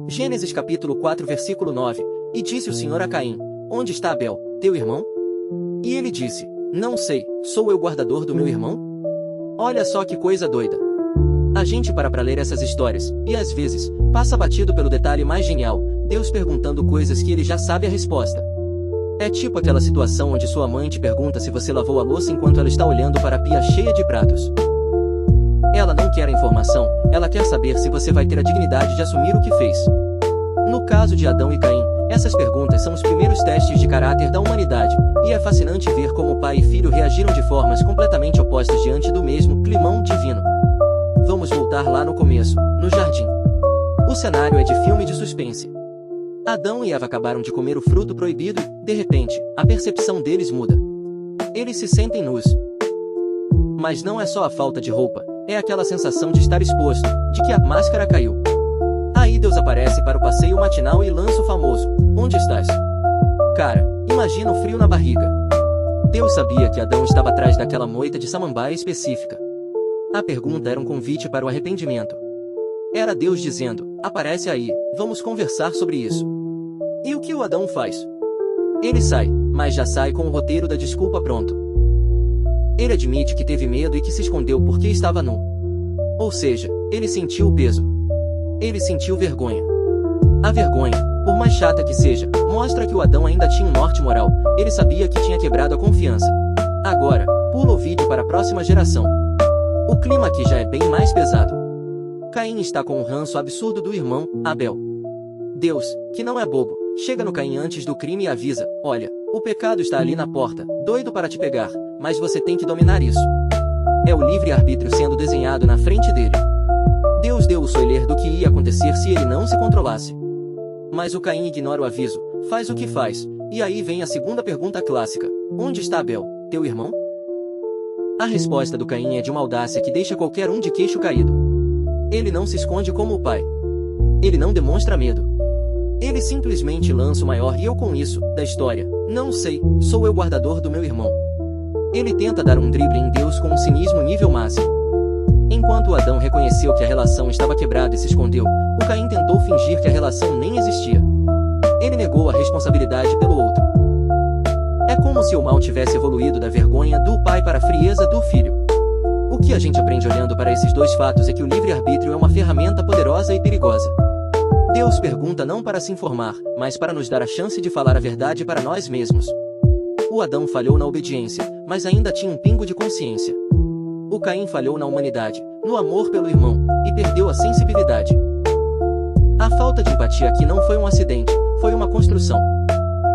Gênesis capítulo 4 versículo 9. E disse o Senhor a Caim: Onde está Abel, teu irmão? E ele disse: Não sei, sou eu guardador do meu irmão? Olha só que coisa doida. A gente para ler essas histórias, e às vezes, passa batido pelo detalhe mais genial, Deus perguntando coisas que ele já sabe a resposta. É tipo aquela situação onde sua mãe te pergunta se você lavou a louça enquanto ela está olhando para a pia cheia de pratos. Ela não quer a informação, ela quer saber se você vai ter a dignidade de assumir o que fez. No caso de Adão e Caim, essas perguntas são os primeiros testes de caráter da humanidade, e é fascinante ver como pai e filho reagiram de formas completamente opostas diante do mesmo climão divino. Vamos voltar lá no começo, no jardim. O cenário é de filme de suspense. Adão e Eva acabaram de comer o fruto proibido e, de repente, a percepção deles muda. Eles se sentem nus. Mas não é só a falta de roupa, é aquela sensação de estar exposto, de que a máscara caiu. Aí Deus aparece para o passeio matinal e lança o famoso: Onde estás? Cara, imagina o frio na barriga. Deus sabia que Adão estava atrás daquela moita de samambaia específica. A pergunta era um convite para o arrependimento. Era Deus dizendo: Aparece aí, vamos conversar sobre isso. E o que o Adão faz? Ele sai, mas já sai com o roteiro da desculpa pronto. Ele admite que teve medo e que se escondeu porque estava nu. Ou seja, ele sentiu o peso. Ele sentiu vergonha. A vergonha, por mais chata que seja, mostra que o Adão ainda tinha um norte moral. Ele sabia que tinha quebrado a confiança. Agora, pula o vídeo para a próxima geração. O clima aqui já é bem mais pesado. Caim está com um ranço absurdo do irmão, Abel. Deus, que não é bobo, chega no Caim antes do crime e avisa: Olha, o pecado está ali na porta, doido para te pegar, mas você tem que dominar isso. É o livre-arbítrio sendo desenhado na frente dele. Deus deu o spoiler do que ia acontecer se ele não se controlasse. Mas o Caim ignora o aviso, faz o que faz, e aí vem a segunda pergunta clássica: Onde está Abel, teu irmão? A resposta do Caim é de uma audácia que deixa qualquer um de queixo caído. Ele não se esconde como o pai. Ele não demonstra medo. Ele simplesmente lança o maior "e eu com isso" da história: Não sei, sou eu guardador do meu irmão. Ele tenta dar um drible em Deus com um cinismo nível máximo. Enquanto Adão reconheceu que a relação estava quebrada e se escondeu, o Caim tentou fingir que a relação nem existia. Ele negou a responsabilidade pelo outro. É como se o mal tivesse evoluído da vergonha do pai para a frieza do filho. O que a gente aprende olhando para esses dois fatos é que o livre-arbítrio é uma ferramenta poderosa e perigosa. Deus pergunta não para se informar, mas para nos dar a chance de falar a verdade para nós mesmos. O Adão falhou na obediência, mas ainda tinha um pingo de consciência. O Caim falhou na humanidade, no amor pelo irmão, e perdeu a sensibilidade. A falta de empatia aqui não foi um acidente, foi uma construção.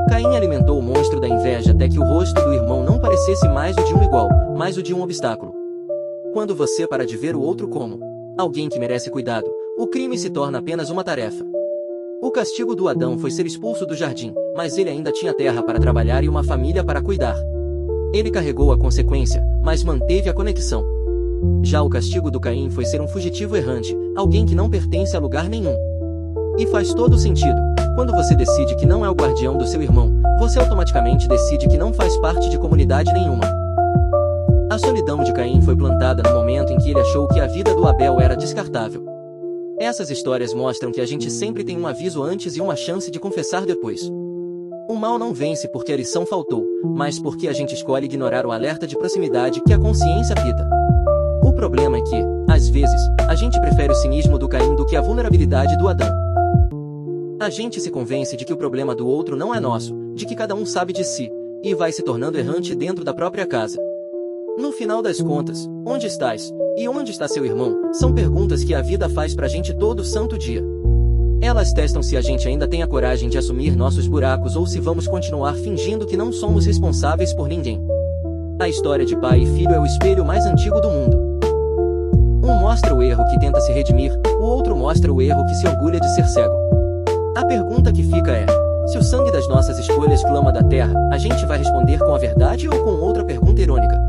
Caim alimentou o monstro da inveja até que o rosto do irmão não parecesse mais o de um igual, mas o de um obstáculo. Quando você para de ver o outro como alguém que merece cuidado, o crime se torna apenas uma tarefa. O castigo do Adão foi ser expulso do jardim, mas ele ainda tinha terra para trabalhar e uma família para cuidar. Ele carregou a consequência, mas manteve a conexão. Já o castigo do Caim foi ser um fugitivo errante, alguém que não pertence a lugar nenhum. E faz todo sentido. Quando você decide que não é o guardião do seu irmão, você automaticamente decide que não faz parte de comunidade nenhuma. A solidão de Caim foi plantada no momento em que ele achou que a vida do Abel era descartável. Essas histórias mostram que a gente sempre tem um aviso antes e uma chance de confessar depois. O mal não vence porque a lição faltou, mas porque a gente escolhe ignorar o alerta de proximidade que a consciência apita. O problema é que, às vezes, a gente prefere o cinismo do Caim do que a vulnerabilidade do Adão. A gente se convence de que o problema do outro não é nosso, de que cada um sabe de si, e vai se tornando errante dentro da própria casa. No final das contas, onde estás? E onde está seu irmão? São perguntas que a vida faz pra gente todo santo dia. Elas testam se a gente ainda tem a coragem de assumir nossos buracos ou se vamos continuar fingindo que não somos responsáveis por ninguém. A história de pai e filho é o espelho mais antigo do mundo. Um mostra o erro que tenta se redimir, o outro mostra o erro que se orgulha de ser cego. A pergunta que fica é: se o sangue das nossas escolhas clama da terra, a gente vai responder com a verdade ou com outra pergunta irônica?